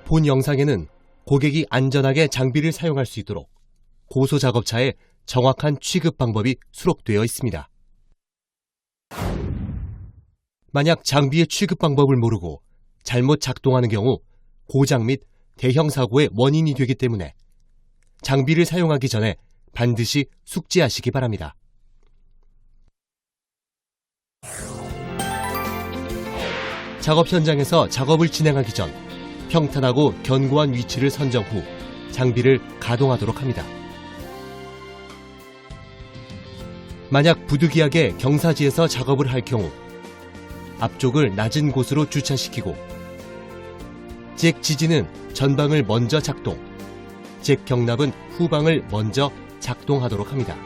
본 영상에는 고객이 안전하게 장비를 사용할 수 있도록 고소 작업차의 정확한 취급 방법이 수록되어 있습니다. 만약 장비의 취급 방법을 모르고 잘못 작동하는 경우 고장 및 대형 사고의 원인이 되기 때문에 장비를 사용하기 전에 반드시 숙지하시기 바랍니다. 작업 현장에서 작업을 진행하기 전 평탄하고 견고한 위치를 선정 후 장비를 가동하도록 합니다. 만약 부득이하게 경사지에서 작업을 할 경우 앞쪽을 낮은 곳으로 주차시키고 잭 지지는 전방을 먼저 작동, 잭 경납은 후방을 먼저 작동하도록 합니다.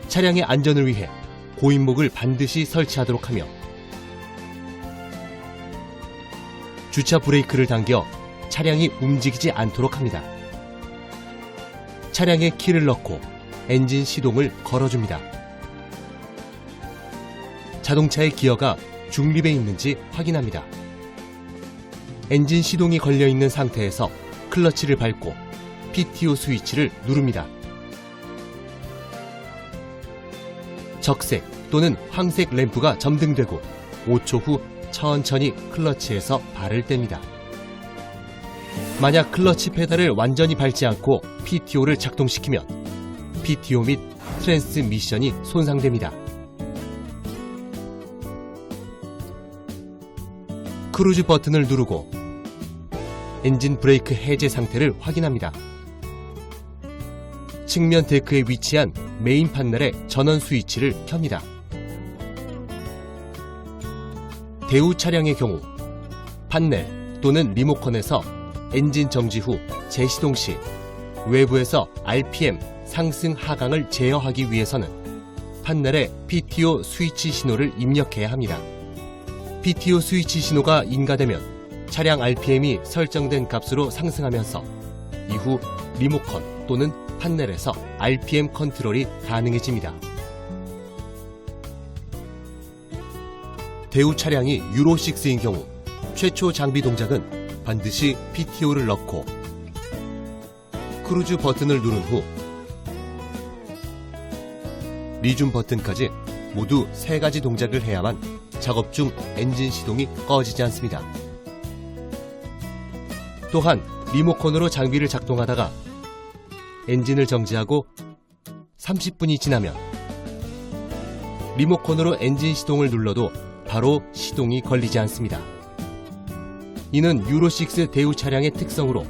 차량의 안전을 위해 고인목을 반드시 설치하도록 하며 주차 브레이크를 당겨 차량이 움직이지 않도록 합니다. 차량에 키를 넣고 엔진 시동을 걸어줍니다. 자동차의 기어가 중립에 있는지 확인합니다. 엔진 시동이 걸려있는 상태에서 클러치를 밟고 PTO 스위치를 누릅니다. 적색 또는 황색 램프가 점등되고 5초 후 천천히 클러치에서 발을 뗍니다. 만약 클러치 페달을 완전히 밟지 않고 PTO를 작동시키면 PTO 및 트랜스미션이 손상됩니다. 크루즈 버튼을 누르고 엔진 브레이크 해제 상태를 확인합니다. 측면 데크에 위치한 메인 판넬의 전원 스위치를 켭니다. 대우 차량의 경우 판넬 또는 리모컨에서 엔진 정지 후 재시동 시 외부에서 RPM 상승 하강을 제어하기 위해서는 판넬에 PTO 스위치 신호를 입력해야 합니다. PTO 스위치 신호가 인가되면 차량 RPM이 설정된 값으로 상승하면서 이후 리모컨 또는 판넬에서 RPM 컨트롤이 가능해집니다. 대우 차량이 유로6인 경우 최초 장비 동작은 반드시 PTO를 넣고 크루즈 버튼을 누른 후 리줌 버튼까지 모두 3가지 동작을 해야만 작업 중 엔진 시동이 꺼지지 않습니다. 또한 리모컨으로 장비를 작동하다가 엔진을 정지하고 30분이 지나면 리모컨으로 엔진 시동을 눌러도 바로 시동이 걸리지 않습니다. 이는 유로6 대우 차량의 특성으로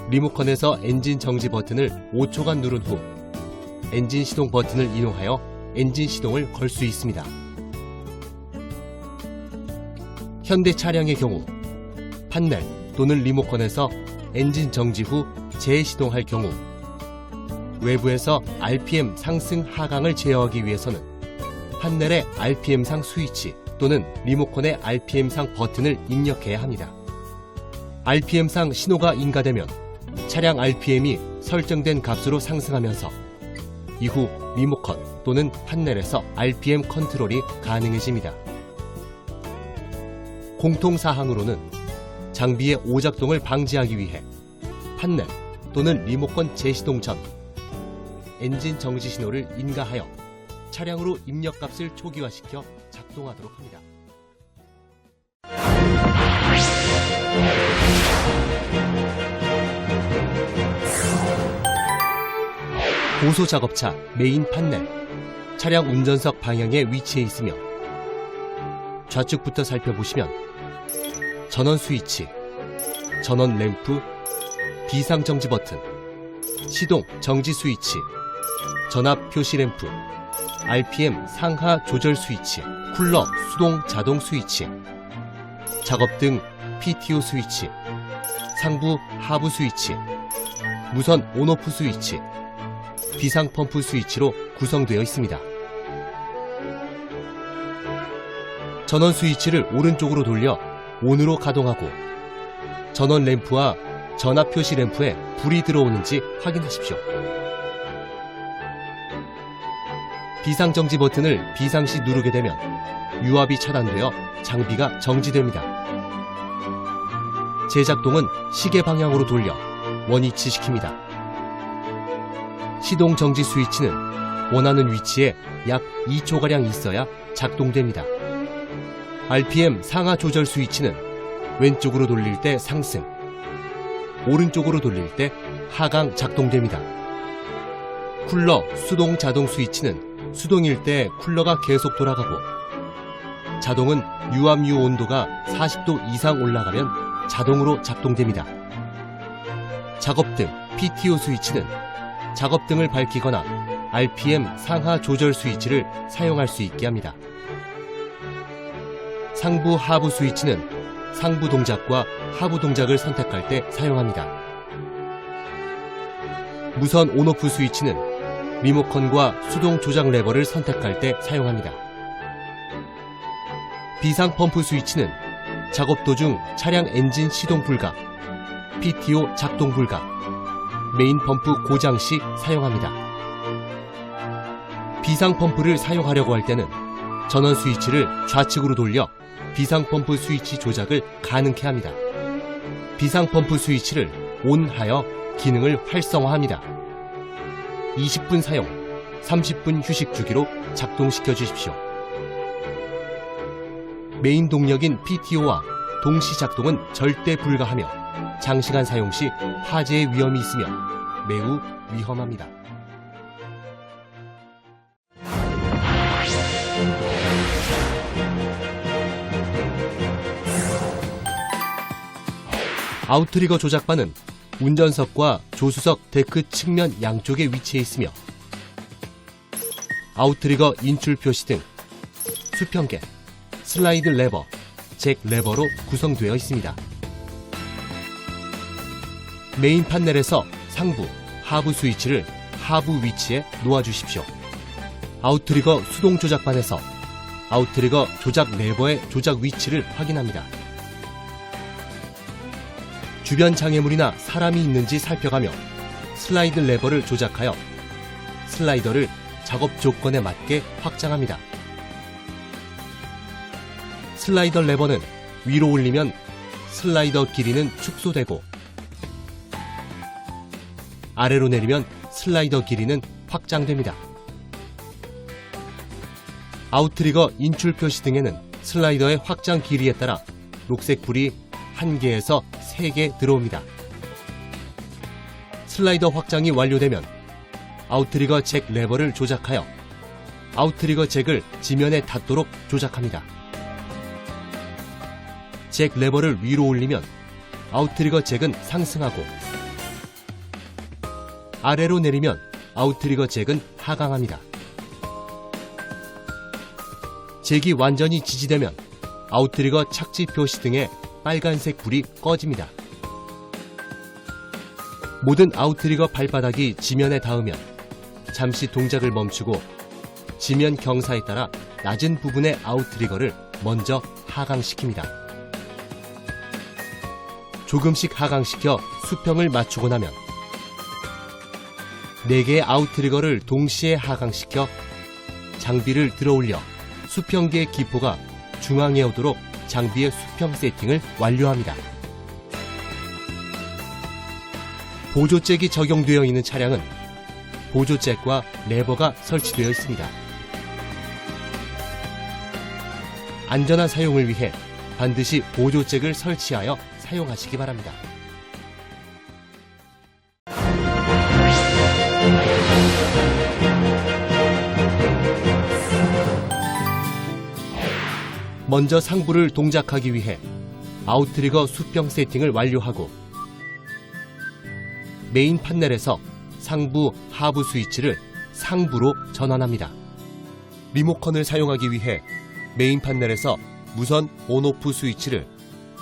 리모컨에서 엔진 정지 버튼을 5초간 누른 후 엔진 시동 버튼을 이용하여 엔진 시동을 걸 수 있습니다. 현대 차량의 경우 판넬 또는 리모컨에서 엔진 정지 후 재시동할 경우 외부에서 RPM 상승 하강을 제어하기 위해서는 판넬의 RPM상 스위치 또는 리모컨의 RPM상 버튼을 입력해야 합니다. RPM상 신호가 인가되면 차량 RPM이 설정된 값으로 상승하면서 이후 리모컨 또는 판넬에서 RPM 컨트롤이 가능해집니다. 공통사항으로는 장비의 오작동을 방지하기 위해 판넬 또는 리모컨 재시동 전 엔진 정지 신호를 인가하여 차량으로 입력값을 초기화시켜 작동하도록 합니다. 고소 작업차 메인 판넬 차량 운전석 방향에 위치해 있으며 좌측부터 살펴보시면 전원 스위치, 전원 램프, 비상 정지 버튼, 시동 정지 스위치, 전압 표시 램프, RPM 상하 조절 스위치, 쿨러 수동 자동 스위치, 작업등 PTO 스위치, 상부 하부 스위치, 무선 온오프 스위치, 비상 펌프 스위치로 구성되어 있습니다. 전원 스위치를 오른쪽으로 돌려 온으로 가동하고 전원 램프와 전압 표시 램프에 불이 들어오는지 확인하십시오. 비상정지 버튼을 비상시 누르게 되면 유압이 차단되어 장비가 정지됩니다. 재작동은 시계 방향으로 돌려 원위치시킵니다. 시동 정지 스위치는 원하는 위치에 약 2초가량 있어야 작동됩니다. RPM 상하 조절 스위치는 왼쪽으로 돌릴 때 상승, 오른쪽으로 돌릴 때 하강 작동됩니다. 쿨러 수동 자동 스위치는 수동일 때 쿨러가 계속 돌아가고, 자동은 유압유 온도가 40도 이상 올라가면 자동으로 작동됩니다. 작업등 PTO 스위치는 작업등을 밝히거나 RPM 상하 조절 스위치를 사용할 수 있게 합니다. 상부 하부 스위치는 상부 동작과 하부 동작을 선택할 때 사용합니다. 무선 온오프 스위치는 리모컨과 수동 조작 레버를 선택할 때 사용합니다. 비상 펌프 스위치는 작업 도중 차량 엔진 시동 불가, PTO 작동 불가, 메인 펌프 고장 시 사용합니다. 비상 펌프를 사용하려고 할 때는 전원 스위치를 좌측으로 돌려 비상 펌프 스위치 조작을 가능케 합니다. 비상 펌프 스위치를 ON하여 기능을 활성화합니다. 20분 사용, 30분 휴식 주기로 작동시켜 주십시오. 메인 동력인 PTO와 동시 작동은 절대 불가하며 장시간 사용 시 화재의 위험이 있으며 매우 위험합니다. 아웃트리거 조작바는 운전석과 조수석 데크 측면 양쪽에 위치해 있으며 아웃트리거 인출 표시 등 수평계, 슬라이드 레버, 잭 레버로 구성되어 있습니다. 메인 판넬에서 상부, 하부 스위치를 하부 위치에 놓아주십시오. 아웃트리거 수동 조작반에서 아웃트리거 조작 레버의 조작 위치를 확인합니다. 주변 장애물이나 사람이 있는지 살펴가며 슬라이드 레버를 조작하여 슬라이더를 작업 조건에 맞게 확장합니다. 슬라이더 레버는 위로 올리면 슬라이더 길이는 축소되고, 아래로 내리면 슬라이더 길이는 확장됩니다. 아웃트리거 인출 표시 등에는 슬라이더의 확장 길이에 따라 녹색 불이 1개에서 3개 들어옵니다. 슬라이더 확장이 완료되면 아웃트리거 잭 레버를 조작하여 아웃트리거 잭을 지면에 닿도록 조작합니다. 잭 레버를 위로 올리면 아웃트리거 잭은 상승하고, 아래로 내리면 아웃트리거 잭은 하강합니다. 잭이 완전히 지지되면 아웃트리거 착지 표시 등의 빨간색 불이 꺼집니다. 모든 아웃트리거 발바닥이 지면에 닿으면 잠시 동작을 멈추고 지면 경사에 따라 낮은 부분의 아웃트리거를 먼저 하강시킵니다. 조금씩 하강시켜 수평을 맞추고 나면 4개의 아웃트리거를 동시에 하강시켜 장비를 들어올려 수평기의 기포가 중앙에 오도록 장비의 수평 세팅을 완료합니다. 보조잭이 적용되어 있는 차량은 보조잭과 레버가 설치되어 있습니다. 안전한 사용을 위해 반드시 보조잭을 설치하여 사용하시기 바랍니다. 먼저 상부를 동작하기 위해 아웃트리거 수평 세팅을 완료하고 메인 판넬에서 상부, 하부 스위치를 상부로 전환합니다. 리모컨을 사용하기 위해 메인 판넬에서 무선 온오프 스위치를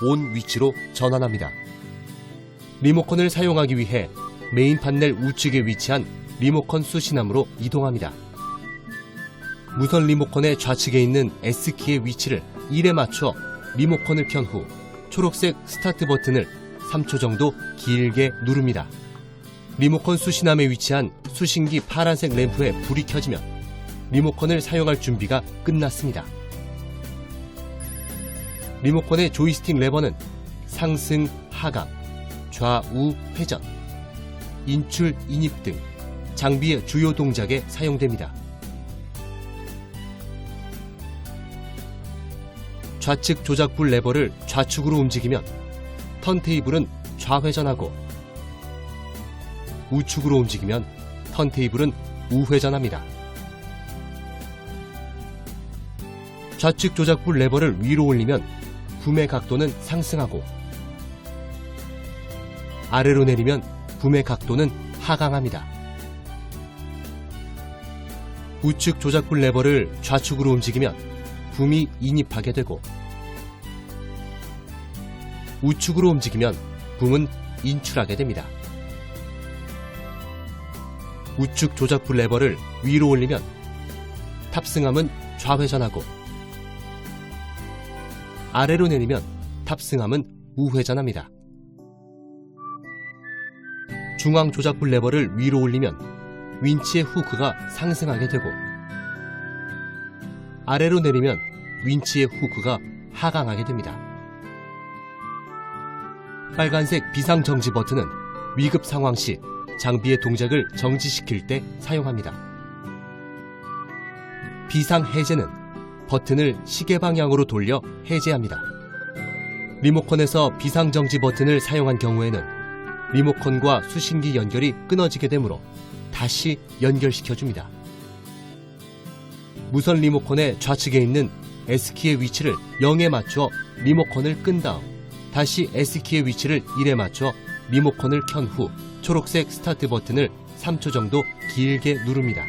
온 위치로 전환합니다. 리모컨을 사용하기 위해 메인 판넬 우측에 위치한 리모컨 수신함으로 이동합니다. 무선 리모컨의 좌측에 있는 S키의 위치를 1에 맞춰 리모컨을 켠 후 초록색 스타트 버튼을 3초 정도 길게 누릅니다. 리모컨 수신함에 위치한 수신기 파란색 램프에 불이 켜지면 리모컨을 사용할 준비가 끝났습니다. 리모컨의 조이스틱 레버는 상승, 하강, 좌우 회전, 인출 인입 등 장비의 주요 동작에 사용됩니다. 좌측 조작부 레버를 좌측으로 움직이면 턴테이블은 좌회전하고, 우측으로 움직이면 턴테이블은 우회전합니다. 좌측 조작부 레버를 위로 올리면 붐의 각도는 상승하고, 아래로 내리면 붐의 각도는 하강합니다. 우측 조작부 레버를 좌측으로 움직이면 붐이 인입하게 되고, 우측으로 움직이면 붐은 인출하게 됩니다. 우측 조작부 레버를 위로 올리면 탑승함은 좌회전하고, 아래로 내리면 탑승함은 우회전합니다. 중앙 조작부 레버를 위로 올리면 윈치의 후크가 상승하게 되고, 아래로 내리면 윈치의 후크가 하강하게 됩니다. 빨간색 비상정지 버튼은 위급 상황 시 장비의 동작을 정지시킬 때 사용합니다. 비상해제는 버튼을 시계 방향으로 돌려 해제합니다. 리모컨에서 비상정지 버튼을 사용한 경우에는 리모컨과 수신기 연결이 끊어지게 되므로 다시 연결시켜줍니다. 무선 리모컨의 좌측에 있는 S키의 위치를 0에 맞춰 리모컨을 끈 다음 다시 S키의 위치를 1에 맞춰 리모컨을 켠 후 초록색 스타트 버튼을 3초 정도 길게 누릅니다.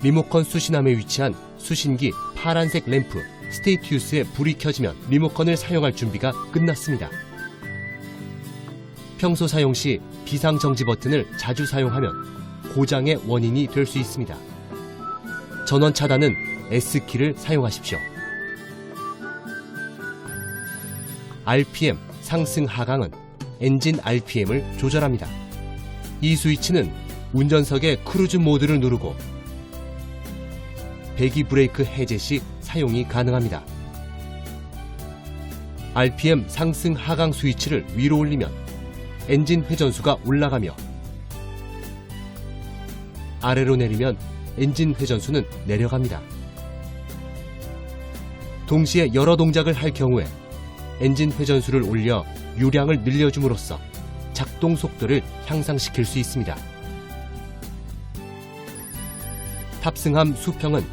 리모컨 수신함에 위치한 수신기 파란색 램프 스테이트유스에 불이 켜지면 리모컨을 사용할 준비가 끝났습니다. 평소 사용 시 비상정지 버튼을 자주 사용하면 고장의 원인이 될 수 있습니다. 전원 차단은 S키를 사용하십시오. RPM 상승 하강은 엔진 RPM을 조절합니다. 이 스위치는 운전석의 크루즈 모드를 누르고 배기 브레이크 해제 시 사용이 가능합니다. RPM 상승 하강 스위치를 위로 올리면 엔진 회전수가 올라가며, 아래로 내리면 엔진 회전수는 내려갑니다. 동시에 여러 동작을 할 경우에 엔진 회전수를 올려 유량을 늘려줌으로써 작동 속도를 향상시킬 수 있습니다. 탑승함 수평은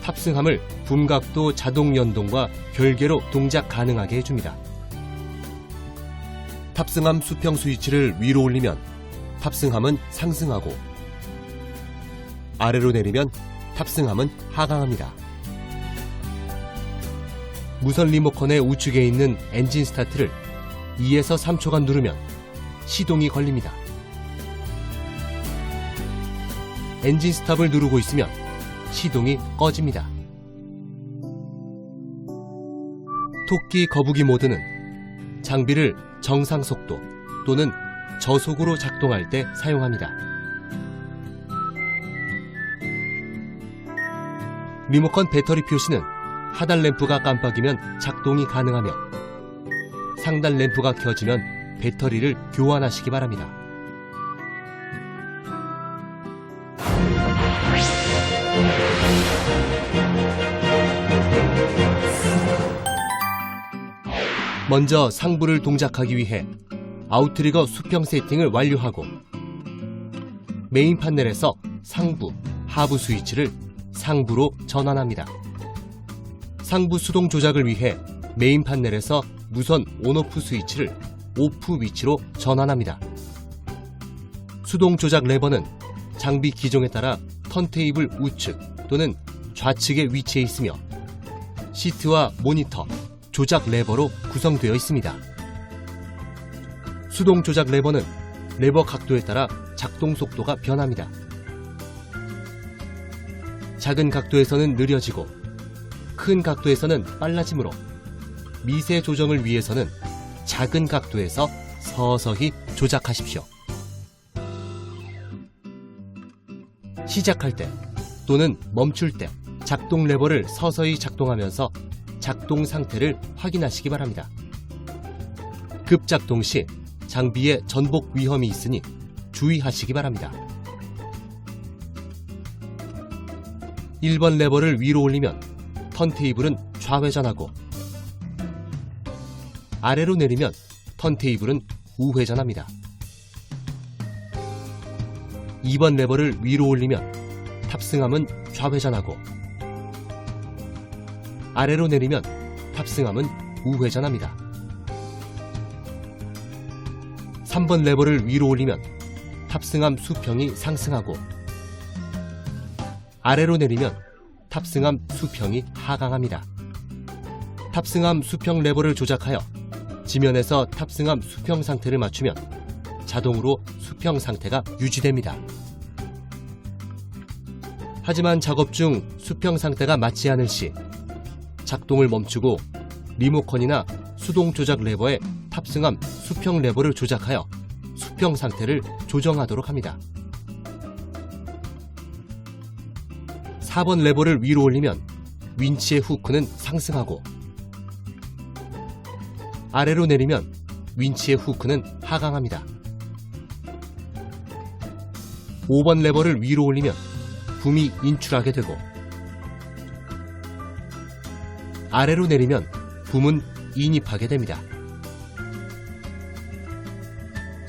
탑승함을 붐각도 자동 연동과 별개로 동작 가능하게 해줍니다. 탑승함 수평 스위치를 위로 올리면 탑승함은 상승하고, 아래로 내리면 탑승함은 하강합니다. 무선 리모컨의 우측에 있는 엔진 스타트를 2에서 3초간 누르면 시동이 걸립니다. 엔진 스탑을 누르고 있으면 시동이 꺼집니다. 토끼 거북이 모드는 장비를 정상 속도 또는 저속으로 작동할 때 사용합니다. 리모컨 배터리 표시는 하단 램프가 깜빡이면 작동이 가능하며, 상단 램프가 켜지면 배터리를 교환하시기 바랍니다. 먼저 상부를 동작하기 위해 아웃트리거 수평 세팅을 완료하고, 메인 판넬에서 상부, 하부 스위치를 상부로 전환합니다. 상부 수동 조작을 위해 메인 판넬에서 무선 온오프 스위치를 오프 위치로 전환합니다. 수동 조작 레버는 장비 기종에 따라 턴테이블 우측 또는 좌측에 위치해 있으며 시트와 모니터, 조작 레버로 구성되어 있습니다. 수동 조작 레버는 레버 각도에 따라 작동 속도가 변합니다. 작은 각도에서는 느려지고 큰 각도에서는 빨라지므로 미세 조정을 위해서는 작은 각도에서 서서히 조작하십시오. 시작할 때 또는 멈출 때 작동 레버를 서서히 작동하면서 작동 상태를 확인하시기 바랍니다. 급작동 시 장비에 전복 위험이 있으니 주의하시기 바랍니다. 1번 레버를 위로 올리면 턴테이블은 좌회전하고, 아래로 내리면 턴테이블은 우회전합니다. 2번 레버를 위로 올리면 탑승함은 좌회전하고, 아래로 내리면 탑승함은 우회전합니다. 3번 레버를 위로 올리면 탑승함 수평이 상승하고, 아래로 내리면 탑승함 수평이 하강합니다. 탑승함 수평 레버를 조작하여 지면에서 탑승함 수평 상태를 맞추면 자동으로 수평 상태가 유지됩니다. 하지만 작업 중 수평 상태가 맞지 않을 시 작동을 멈추고 리모컨이나 수동 조작 레버에 탑승함 수평 레버를 조작하여 수평 상태를 조정하도록 합니다. 4번 레버를 위로 올리면 윈치의 후크는 상승하고, 아래로 내리면 윈치의 후크는 하강합니다. 5번 레버를 위로 올리면 붐이 인출하게 되고, 아래로 내리면 붐은 인입하게 됩니다.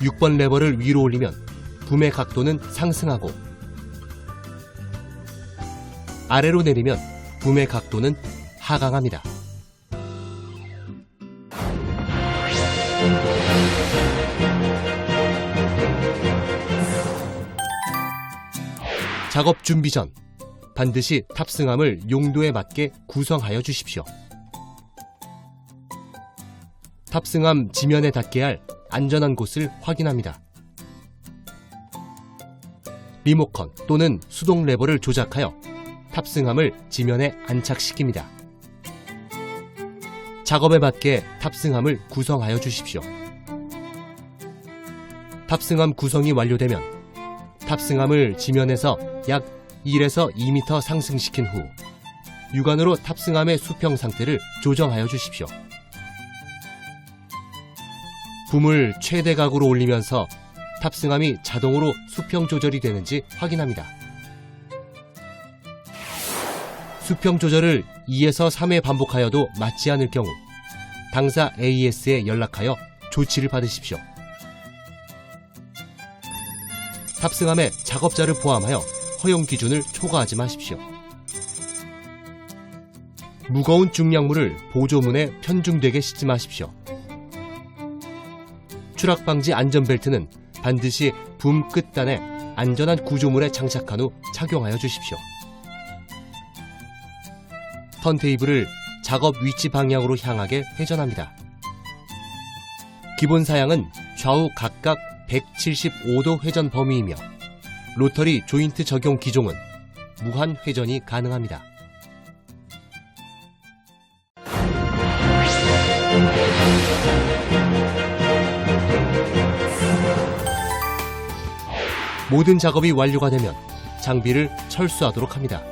6번 레버를 위로 올리면 붐의 각도는 상승하고, 아래로 내리면 붐의 각도는 하강합니다. 작업 준비 전 반드시 탑승함을 용도에 맞게 구성하여 주십시오. 탑승함 지면에 닿게 할 안전한 곳을 확인합니다. 리모컨 또는 수동 레버를 조작하여 탑승함을 지면에 안착시킵니다. 작업에 맞게 탑승함을 구성하여 주십시오. 탑승함 구성이 완료되면 탑승함을 지면에서 약 1에서 2m 상승시킨 후 육안으로 탑승함의 수평 상태를 조정하여 주십시오. 붐을 최대 각으로 올리면서 탑승함이 자동으로 수평 조절이 되는지 확인합니다. 수평 조절을 2에서 3회 반복하여도 맞지 않을 경우 당사 AS에 연락하여 조치를 받으십시오. 탑승함에 작업자를 포함하여 허용 기준을 초과하지 마십시오. 무거운 중량물을 보조문에 편중되게 싣지 마십시오. 추락 방지 안전벨트는 반드시 붐 끝단에 안전한 구조물에 장착한 후 착용하여 주십시오. 턴테이블을 작업 위치 방향으로 향하게 회전합니다. 기본 사양은 좌우 각각 175도 회전 범위이며 로터리 조인트 적용 기종은 무한 회전이 가능합니다. 모든 작업이 완료가 되면 장비를 철수하도록 합니다.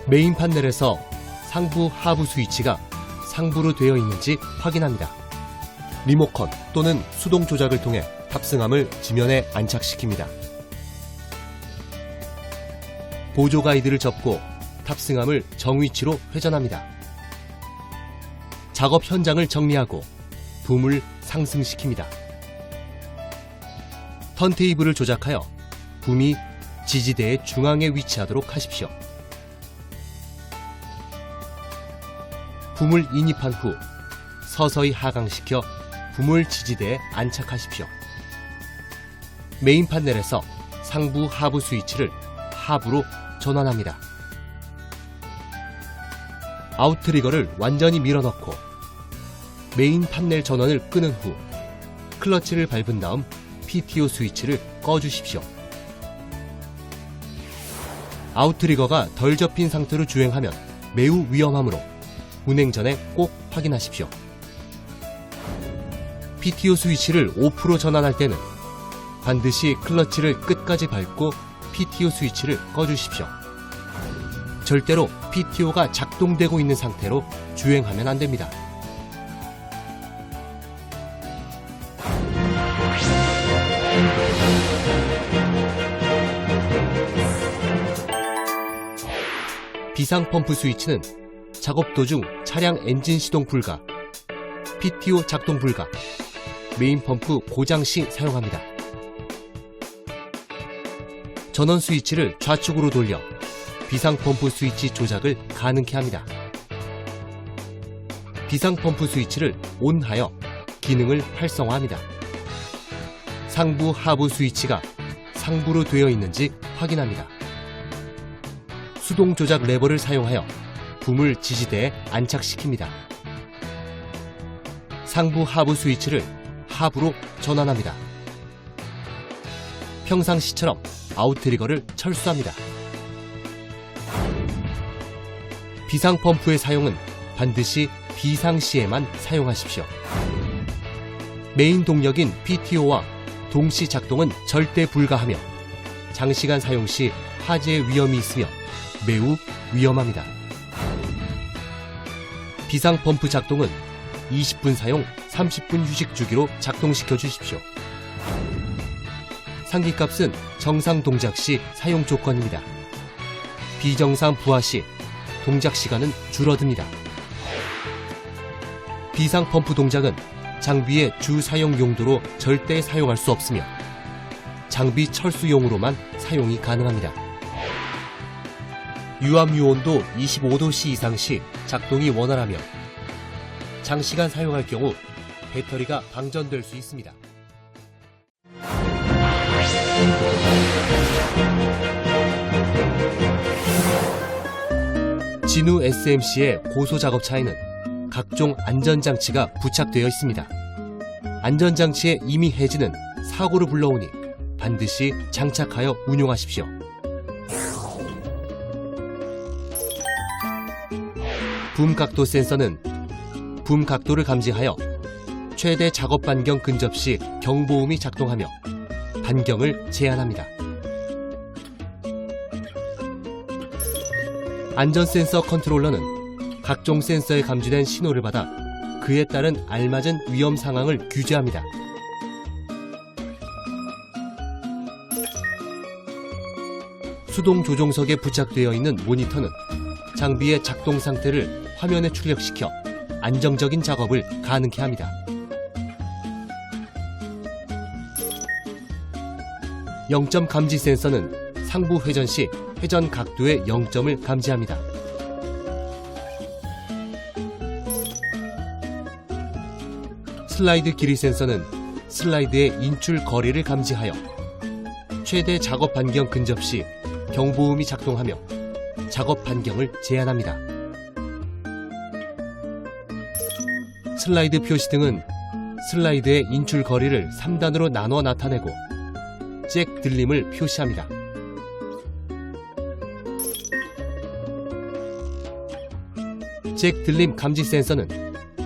메인 판넬에서 상부 하부 스위치가 상부로 되어 있는지 확인합니다. 리모컨 또는 수동 조작을 통해 탑승함을 지면에 안착시킵니다. 보조 가이드를 접고 탑승함을 정위치로 회전합니다. 작업 현장을 정리하고 붐을 상승시킵니다. 턴테이블을 조작하여 붐이 지지대의 중앙에 위치하도록 하십시오. 붐을 인입한 후 서서히 하강시켜 붐을 지지대에 안착하십시오. 메인 판넬에서 상부 하부 스위치를 하부로 전환합니다. 아웃트리거를 완전히 밀어넣고 메인 판넬 전원을 끄는 후 클러치를 밟은 다음 PTO 스위치를 꺼주십시오. 아웃트리거가 덜 접힌 상태로 주행하면 매우 위험하므로 운행 전에 꼭 확인하십시오. PTO 스위치를 오프로 전환할 때는 반드시 클러치를 끝까지 밟고 PTO 스위치를 꺼주십시오. 절대로 PTO가 작동되고 있는 상태로 주행하면 안됩니다. 비상 펌프 스위치는 작업 도중 차량 엔진 시동 불가, PTO 작동 불가, 메인 펌프 고장 시 사용합니다. 전원 스위치를 좌측으로 돌려 비상 펌프 스위치 조작을 가능케 합니다. 비상 펌프 스위치를 ON하여 기능을 활성화합니다. 상부 하부 스위치가 상부로 되어 있는지 확인합니다. 수동 조작 레버를 사용하여 붐을 지지대에 안착시킵니다. 상부 하부 스위치를 하부로 전환합니다. 평상시처럼 아웃트리거를 철수합니다. 비상 펌프의 사용은 반드시 비상시에만 사용하십시오. 메인 동력인 PTO와 동시 작동은 절대 불가하며 장시간 사용 시 화재 위험이 있으며 매우 위험합니다. 비상 펌프 작동은 20분 사용, 30분 휴식 주기로 작동시켜 주십시오. 상기값은 정상 동작 시 사용 조건입니다. 비정상 부하 시 동작 시간은 줄어듭니다. 비상 펌프 동작은 장비의 주 사용 용도로 절대 사용할 수 없으며 장비 철수용으로만 사용이 가능합니다. 유압유 온도 25도C 이상 시 작동이 원활하며 장시간 사용할 경우 배터리가 방전될 수 있습니다. 진우 SMC의 고소작업차에는 각종 안전장치가 부착되어 있습니다. 안전장치의 임의 해지는 사고를 불러오니 반드시 장착하여 운용하십시오. 붐 각도 센서는 붐 각도를 감지하여 최대 작업 반경 근접 시 경보음이 작동하며 반경을 제한합니다. 안전 센서 컨트롤러는 각종 센서에 감지된 신호를 받아 그에 따른 알맞은 위험 상황을 규제합니다. 수동 조종석에 부착되어 있는 모니터는 장비의 작동 상태를 화면에 출력시켜 안정적인 작업을 가능케 합니다. 영점 감지 센서는 상부 회전 시 회전 각도의 0점을 감지합니다. 슬라이드 길이 센서는 슬라이드의 인출 거리를 감지하여 최대 작업 반경 근접 시 경보음이 작동하며 작업 반경을 제한합니다. 슬라이드 표시 등은 슬라이드의 인출 거리를 3단으로 나눠 나타내고 잭 들림을 표시합니다. 잭 들림 감지 센서는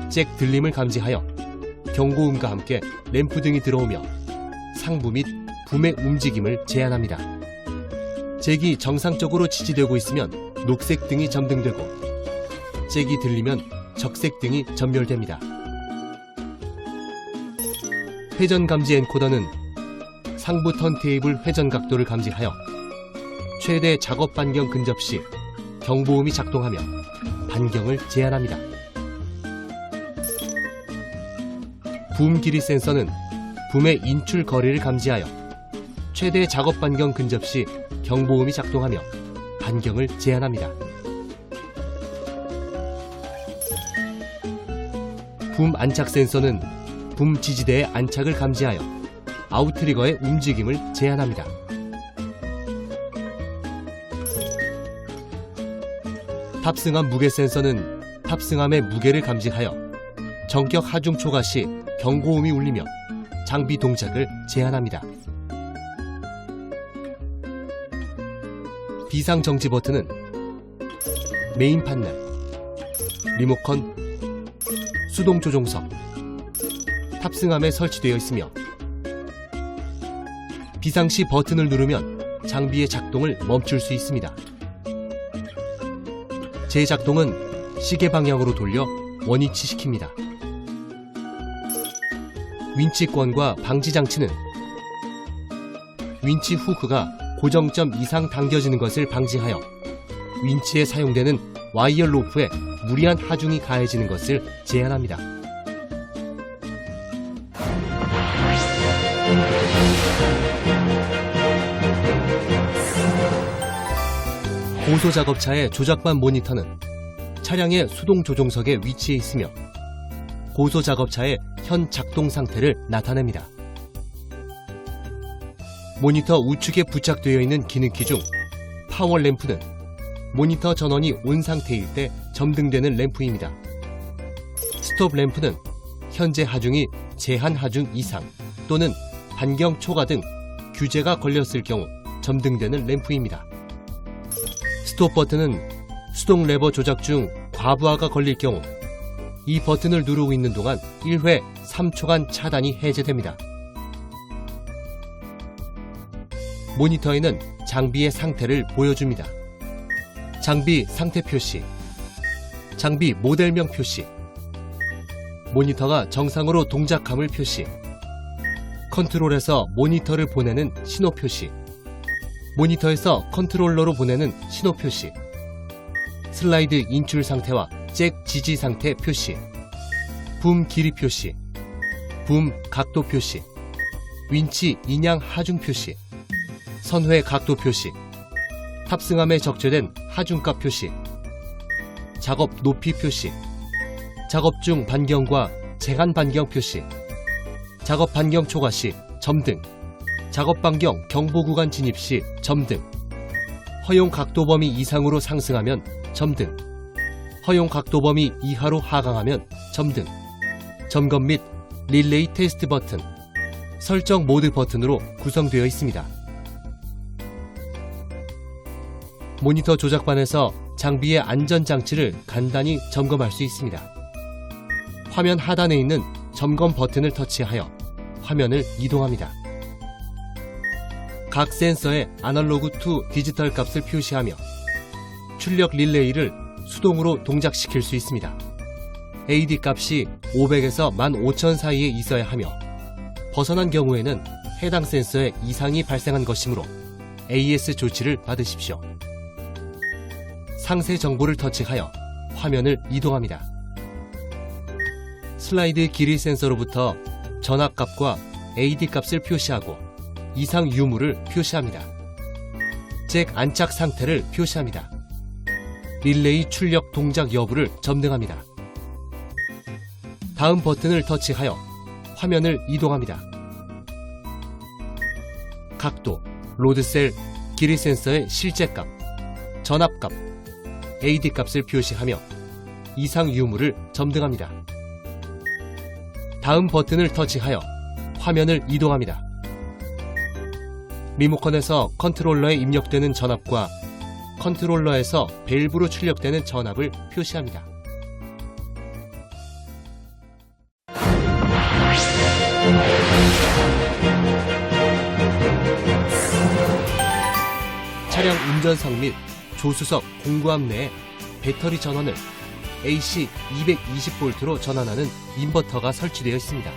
잭 들림을 감지하여 경고음과 함께 램프 등이 들어오며 상부 및 붐의 움직임을 제한합니다. 잭이 정상적으로 지지되고 있으면 녹색 등이 점등되고 잭이 들리면 적색 등이 전멸됩니다. 회전 감지 엔코더는 상부 턴테이블 회전 각도를 감지하여 최대 작업 반경 근접 시 경보음이 작동하며 반경을 제한합니다. 붐 길이 센서는 붐의 인출 거리를 감지하여 최대 작업 반경 근접 시 경보음이 작동하며 반경을 제한합니다. 붐 안착 센서는 붐 지지대의 안착을 감지하여 아웃트리거의 움직임을 제한합니다. 탑승함 무게 센서는 탑승함의 무게를 감지하여 정격 하중 초과 시 경고음이 울리며 장비 동작을 제한합니다. 비상 정지 버튼은 메인 판넬, 리모컨, 수동 조종석, 탑승함에 설치되어 있으며 비상시 버튼을 누르면 장비의 작동을 멈출 수 있습니다. 재작동은 시계 방향으로 돌려 원위치시킵니다. 윈치권과 방지장치는 윈치 후크가 고정점 이상 당겨지는 것을 방지하여 윈치에 사용되는 와이어 로프에 무리한 하중이 가해지는 것을 제한합니다. 고소작업차의 조작반 모니터는 차량의 수동 조종석에 위치해 있으며 고소작업차의 현 작동 상태를 나타냅니다. 모니터 우측에 부착되어 있는 기능키 중 파워 램프는 모니터 전원이 온 상태일 때 점등되는 램프입니다. 스톱 램프는 현재 하중이 제한 하중 이상 또는 반경 초과 등 규제가 걸렸을 경우 점등되는 램프입니다. 스톱 버튼은 수동 레버 조작 중 과부하가 걸릴 경우 이 버튼을 누르고 있는 동안 1회 3초간 차단이 해제됩니다. 모니터에는 장비의 상태를 보여줍니다. 장비 상태 표시, 장비 모델명 표시, 모니터가 정상으로 동작함을 표시, 컨트롤에서 모니터를 보내는 신호 표시, 모니터에서 컨트롤러로 보내는 신호 표시, 슬라이드 인출 상태와 잭 지지 상태 표시, 붐 길이 표시, 붐 각도 표시, 윈치 인양 하중 표시, 선회 각도 표시, 탑승함에 적재된 하중값 표시, 작업 높이 표시, 작업 중 반경과 제한 반경 표시, 작업 반경 초과 시 점등, 작업 반경 경보 구간 진입 시 점등, 허용 각도 범위 이상으로 상승하면 점등, 허용 각도 범위 이하로 하강하면 점등, 점검 및 릴레이 테스트 버튼, 설정 모드 버튼으로 구성되어 있습니다. 모니터 조작반에서 장비의 안전장치를 간단히 점검할 수 있습니다. 화면 하단에 있는 점검 버튼을 터치하여 화면을 이동합니다. 각 센서의 아날로그 투 디지털 값을 표시하며 출력 릴레이를 수동으로 동작시킬 수 있습니다. AD 값이 500에서 15,000 사이에 있어야 하며 벗어난 경우에는 해당 센서에 이상이 발생한 것이므로 AS 조치를 받으십시오. 상세 정보를 터치하여 화면을 이동합니다. 슬라이드 길이 센서로부터 전압값과 AD 값을 표시하고 이상 유무를 표시합니다. 잭 안착 상태를 표시합니다. 릴레이 출력 동작 여부를 점등합니다. 다음 버튼을 터치하여 화면을 이동합니다. 각도, 로드셀, 길이 센서의 실제값, 전압값, AD 값을 표시하며 이상 유무를 점등합니다. 다음 버튼을 터치하여 화면을 이동합니다. 리모컨에서 컨트롤러에 입력되는 전압과 컨트롤러에서 밸브로 출력되는 전압을 표시합니다. 차량 운전석 및 조수석 공구함 내에 배터리 전원을 AC 220V로 전환하는 인버터가 설치되어 있습니다.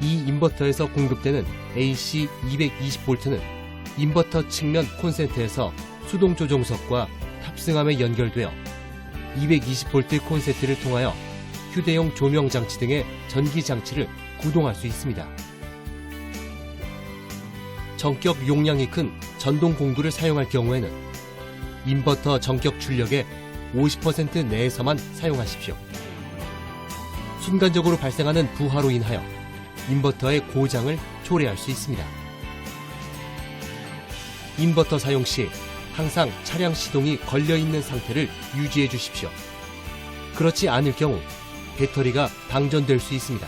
이 인버터에서 공급되는 AC 220V는 인버터 측면 콘센트에서 수동 조종석과 탑승함에 연결되어 220V 콘센트를 통하여 휴대용 조명 장치 등의 전기 장치를 구동할 수 있습니다. 전격 용량이 큰 전동 공구를 사용할 경우에는 인버터 전격 출력의 50% 내에서만 사용하십시오. 순간적으로 발생하는 부하로 인하여 인버터의 고장을 초래할 수 있습니다. 인버터 사용 시 항상 차량 시동이 걸려있는 상태를 유지해 주십시오. 그렇지 않을 경우 배터리가 방전될 수 있습니다.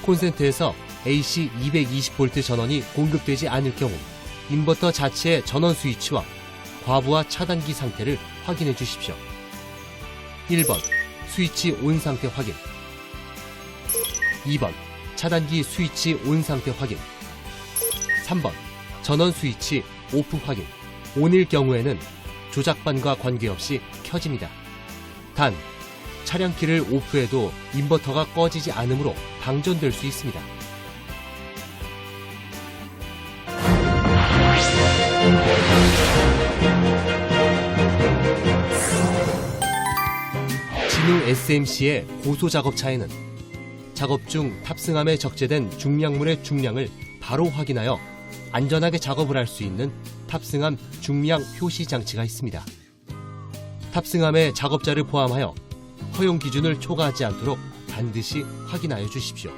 콘센트에서 AC 220V 전원이 공급되지 않을 경우 인버터 자체의 전원 스위치와 과부하 차단기 상태를 확인해 주십시오. 1번 스위치 온 상태 확인, 2번 차단기 스위치 온 상태 확인, 3번 전원 스위치 오프 확인. ON일 경우에는 조작반과 관계없이 켜집니다. 단 차량 키를 오프해도 인버터가 꺼지지 않으므로 방전될 수 있습니다. 신우 SMC의 고소 작업차에는 작업 중 탑승함에 적재된 중량물의 중량을 바로 확인하여 안전하게 작업을 할 수 있는 탑승함 중량 표시 장치가 있습니다. 탑승함에 작업자를 포함하여 허용 기준을 초과하지 않도록 반드시 확인하여 주십시오.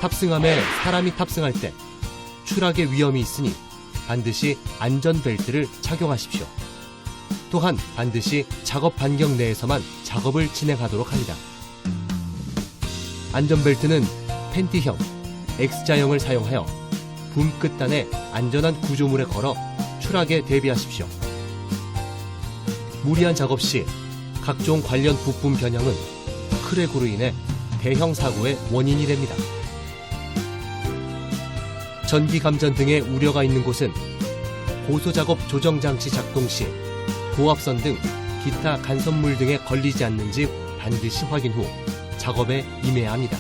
탑승함에 사람이 탑승할 때 추락의 위험이 있으니 반드시 안전벨트를 착용하십시오. 또한 반드시 작업 반경 내에서만 작업을 진행하도록 합니다. 안전벨트는 팬티형, X자형을 사용하여 붐 끝단에 안전한 구조물에 걸어 추락에 대비하십시오. 무리한 작업 시 각종 관련 부품 변형은 크랙으로 인해 대형 사고의 원인이 됩니다. 전기 감전 등의 우려가 있는 곳은 고소작업 조정장치 작동 시 고압선 등 기타 간섭물 등에 걸리지 않는지 반드시 확인 후 작업에 임해야 합니다.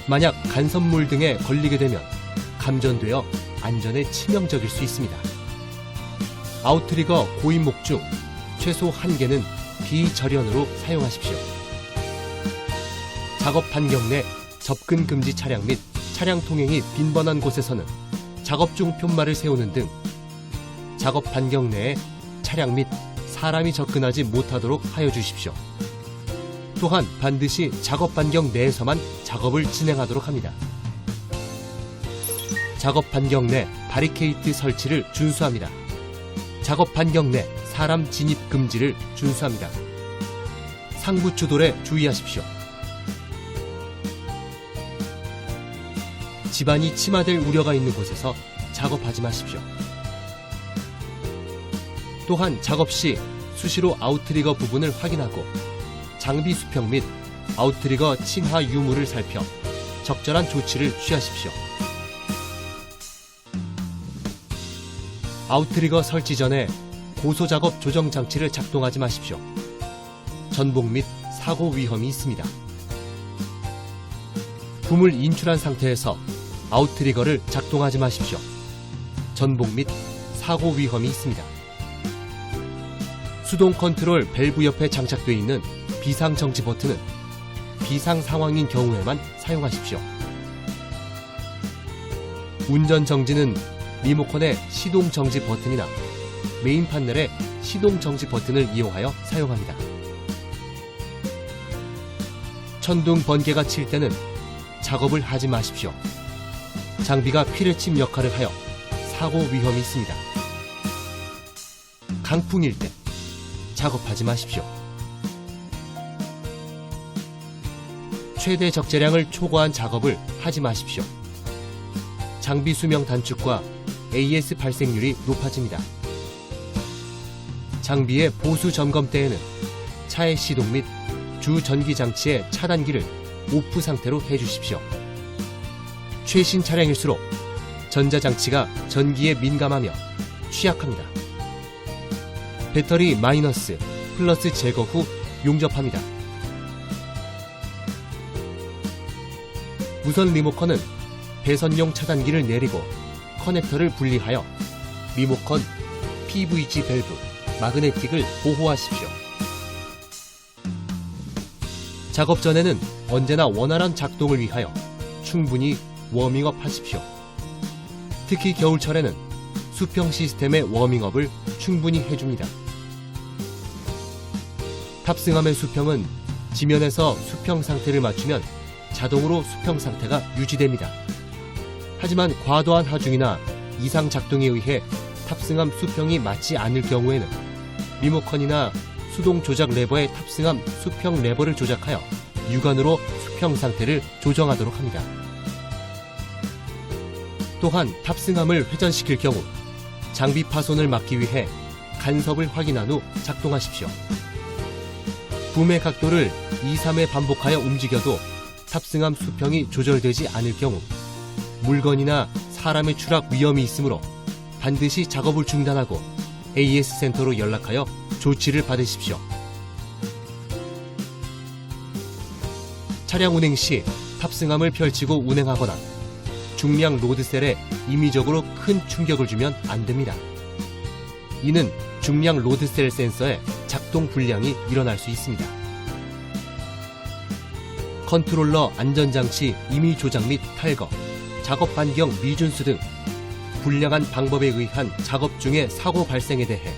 만약 간섭물 등에 걸리게 되면 감전되어 안전에 치명적일 수 있습니다. 아웃트리거 고인목 중 최소 1개는 비절연으로 사용하십시오. 작업 반경 내 접근 금지 차량 및 차량 통행이 빈번한 곳에서는 작업 중 푯말을 세우는 등 작업 반경 내에 차량 및 사람이 접근하지 못하도록 하여 주십시오. 또한 반드시 작업 반경 내에서만 작업을 진행하도록 합니다. 작업 반경 내 바리케이트 설치를 준수합니다. 작업 반경 내 사람 진입 금지를 준수합니다. 상부 추돌에 주의하십시오. 집안이 침하될 우려가 있는 곳에서 작업하지 마십시오. 또한 작업 시 수시로 아웃트리거 부분을 확인하고 장비 수평 및 아웃트리거 칭하 유무를 살펴 적절한 조치를 취하십시오. 아웃트리거 설치 전에 고소작업 조정 장치를 작동하지 마십시오. 전복 및 사고 위험이 있습니다. 붐을 인출한 상태에서 아웃트리거를 작동하지 마십시오. 전복 및 사고 위험이 있습니다. 수동 컨트롤 밸브 옆에 장착되어 있는 비상 정지 버튼은 비상 상황인 경우에만 사용하십시오. 운전 정지는 리모컨의 시동 정지 버튼이나 메인 판넬의 시동 정지 버튼을 이용하여 사용합니다. 천둥 번개가 칠 때는 작업을 하지 마십시오. 장비가 피뢰침 역할을 하여 사고 위험이 있습니다. 강풍일 때 작업하지 마십시오. 최대 적재량을 초과한 작업을 하지 마십시오. 장비 수명 단축과 AS 발생률이 높아집니다. 장비의 보수 점검 때에는 차의 시동 및 주 전기 장치의 차단기를 오프 상태로 해주십시오. 최신 차량일수록 전자장치가 전기에 민감하며 취약합니다. 배터리 마이너스, 플러스 제거 후 용접합니다. 무선 리모컨은 배선용 차단기를 내리고 커넥터를 분리하여 리모컨 PVC 밸브, 마그네틱을 보호하십시오. 작업 전에는 언제나 원활한 작동을 위하여 충분히 워밍업 하십시오. 특히 겨울철에는 수평 시스템의 워밍업을 충분히 해줍니다. 탑승함의 수평은 지면에서 수평 상태를 맞추면 자동으로 수평 상태가 유지됩니다. 하지만 과도한 하중이나 이상 작동에 의해 탑승함 수평이 맞지 않을 경우에는 리모컨이나 수동 조작 레버의 탑승함 수평 레버를 조작하여 육안으로 수평 상태를 조정하도록 합니다. 또한 탑승함을 회전시킬 경우 장비 파손을 막기 위해 간섭을 확인한 후 작동하십시오. 붐의 각도를 2, 3회 반복하여 움직여도 탑승함 수평이 조절되지 않을 경우 물건이나 사람의 추락 위험이 있으므로 반드시 작업을 중단하고 AS 센터로 연락하여 조치를 받으십시오. 차량 운행 시 탑승함을 펼치고 운행하거나 중량 로드셀에 임의적으로 큰 충격을 주면 안 됩니다. 이는 중량 로드셀 센서의 작동 불량이 일어날 수 있습니다. 컨트롤러 안전장치 임의 조작 및 탈거, 작업 반경 미준수 등 불량한 방법에 의한 작업 중의 사고 발생에 대해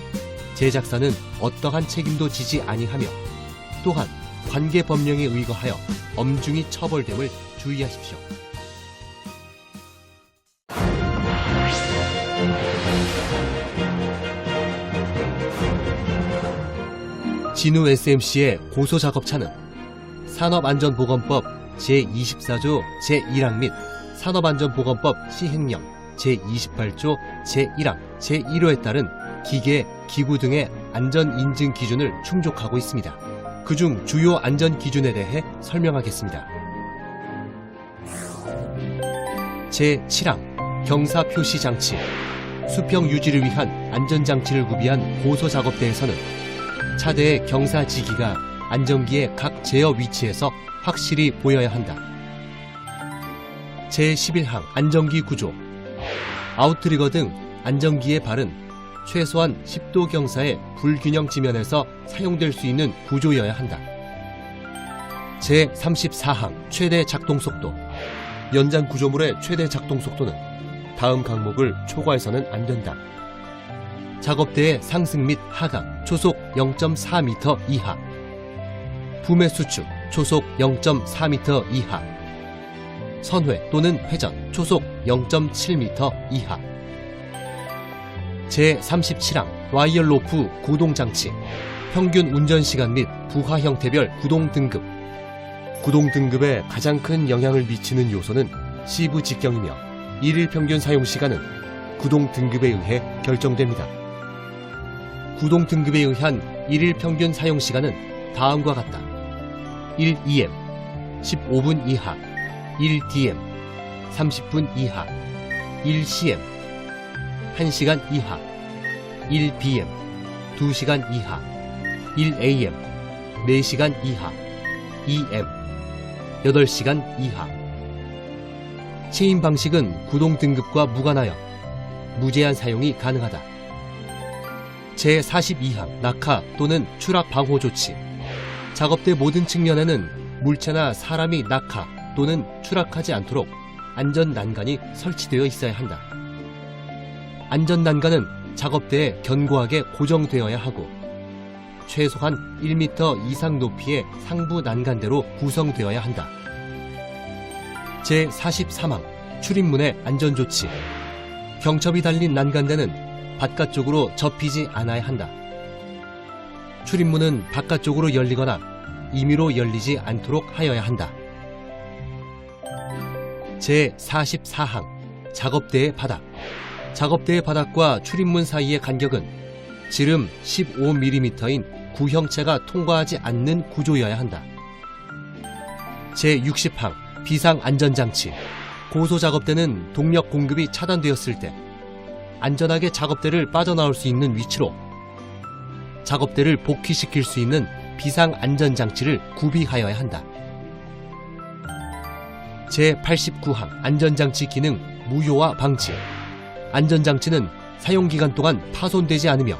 제작사는 어떠한 책임도 지지 아니하며 또한 관계 법령에 의거하여 엄중히 처벌됨을 주의하십시오. 진우 SMC의 고소작업차는 산업안전보건법 제24조 제1항 및 산업안전보건법 시행령 제28조 제1항 제1호에 따른 기계, 기구 등의 안전인증 기준을 충족하고 있습니다. 그중 주요 안전기준에 대해 설명하겠습니다. 제7항 경사표시장치, 수평 유지를 위한 안전장치를 구비한 고소작업대에서는 차대의 경사지기가 안전기의 각 제어 위치에서 확실히 보여야 한다. 제11항 안전기 구조, 아웃트리거 등 안전기의 발은 최소한 10도 경사의 불균형 지면에서 사용될 수 있는 구조여야 한다. 제34항 최대 작동속도, 연장 구조물의 최대 작동속도는 다음 항목을 초과해서는 안 된다. 작업대의 상승 및 하강 초속 0.4m 이하, 부메 수축 초속 0.4m 이하, 선회 또는 회전 초속 0.7m 이하. 제37항 와이어로프 구동장치, 평균 운전시간 및 부하 형태별 구동등급. 구동등급에 가장 큰 영향을 미치는 요소는 시브 직경이며 일일 평균 사용시간은 구동등급에 의해 결정됩니다. 구동등급에 의한 일일 평균 사용시간은 다음과 같다. 1EM 15분 이하, 1DM 30분 이하, 1CM 1시간 이하, 1BM 2시간 이하, 1AM 4시간 이하, 2M 8시간 이하. 체인 방식은 구동 등급과 무관하여 무제한 사용이 가능하다. 제42항 낙하 또는 추락 방호 조치, 작업대 모든 측면에는 물체나 사람이 낙하 또는 추락하지 않도록 안전 난간이 설치되어 있어야 한다. 안전 난간은 작업대에 견고하게 고정되어야 하고 최소한 1m 이상 높이의 상부 난간대로 구성되어야 한다. 제43항 출입문의 안전조치, 경첩이 달린 난간대는 바깥쪽으로 접히지 않아야 한다. 출입문은 바깥쪽으로 열리거나 임의로 열리지 않도록 하여야 한다. 제44항 작업대의 바닥, 작업대의 바닥과 출입문 사이의 간격은 지름 15mm인 구형체가 통과하지 않는 구조여야 한다. 제60항 비상안전장치, 고소작업대는 동력 공급이 차단되었을 때 안전하게 작업대를 빠져나올 수 있는 위치로 작업대를 복귀시킬 수 있는 비상안전장치를 구비하여야 한다. 제89항 안전장치 기능 무효화 방지, 안전장치는 사용기간 동안 파손되지 않으며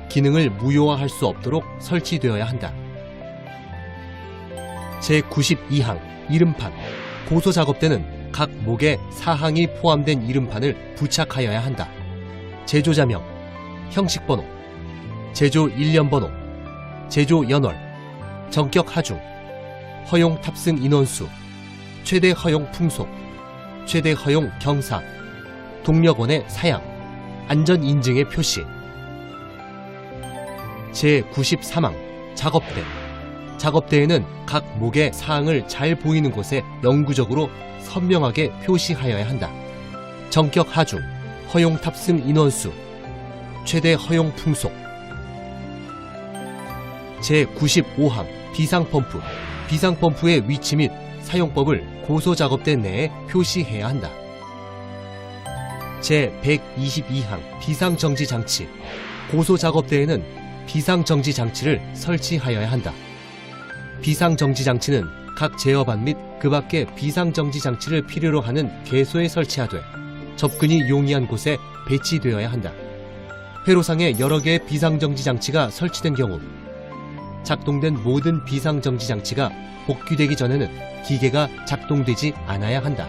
기능을 무효화할 수 없도록 설치되어야 한다. 제92항 이름판, 고소작업대는 각 목에 사항이 포함된 이름판을 부착하여야 한다. 제조자명, 형식번호, 제조 일련번호, 제조 연월, 전격 하중, 허용 탑승 인원수, 최대 허용 풍속, 최대 허용 경사, 동력원의 사양, 안전 인증의 표시. 제93항 작업대, 작업대에는 각 목의 사항을 잘 보이는 곳에 영구적으로 선명하게 표시하여야 한다. 전격 하중, 허용 탑승 인원수, 최대 허용 풍속. 제95항 비상펌프, 비상펌프의 위치 및 사용법을 고소작업대 내에 표시해야 한다. 제122항 비상정지장치, 고소작업대에는 비상정지장치를 설치하여야 한다. 비상정지장치는 각 제어반 및 그 밖의 비상정지 장치를 필요로 하는 개소에 설치하되 접근이 용이한 곳에 배치되어야 한다. 회로상에 여러 개의 비상정지 장치가 설치된 경우 작동된 모든 비상정지 장치가 복귀되기 전에는 기계가 작동되지 않아야 한다.